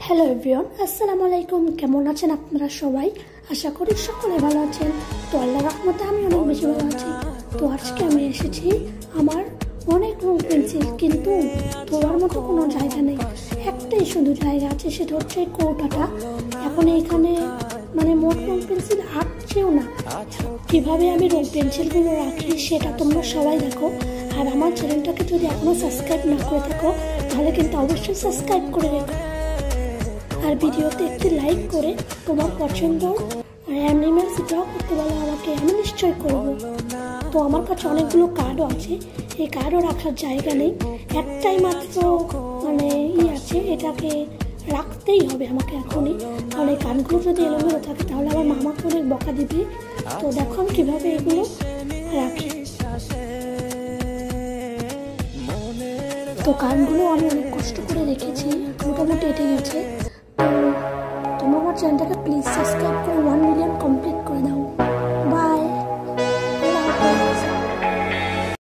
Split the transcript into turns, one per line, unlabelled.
Hello everyone, আসসালামু আলাইকুম। কেমন আছেন আপনারা সবাই? আশা করি সকলে ভালো আছেন। তো আল্লাহর রহমতে আমি অনেক বেশি ভালো আছি। তো আজকে আমি এসেছি আমার অনেক রং পেন্সিল, কিন্তু তোলার মতো কোনো জায়গা নেই। একটাই শুধু জায়গা আছে, সেটা হচ্ছে কৌটাটা। এখন এইখানে মোট রং পেন্সিল আঁকছেও না। কিভাবে আমি রং পেন্সিলগুলো রাখি সেটা তোমরা সবাই দেখো। আর আমার চ্যানেলটাকে যদি এখনো সাবস্ক্রাইব না করে থাকো তাহলে কিন্তু অবশ্যই সাবস্ক্রাইব করে রেখো। আর ভিডিওতে একটি লাইক করে তোমার পছন্দ অ্যানিমেলস ড্র করতে বলো আমাকে, আমি নিশ্চয়ই করব। তো আমার কাছে অনেকগুলো কার্ডও আছে, এই কার্ডও রাখার জায়গা নেই। একটাই মাত্র আছে, এটাকে রাখতেই হবে আমাকে এখনই, কারণ এই কার্ডগুলো যদি এলোমেলো থাকে তাহলে আমার মামাকে অনেক বকা দিবে। তো দেখো আমি কীভাবে এগুলো রাখি। তো কার্ডগুলো আমি অনেক কষ্ট করে রেখেছি, মোটামুটি এটে গেছে। তোমরা আমার চ্যানেলটাকে প্লিজ সাবস্ক্রাইব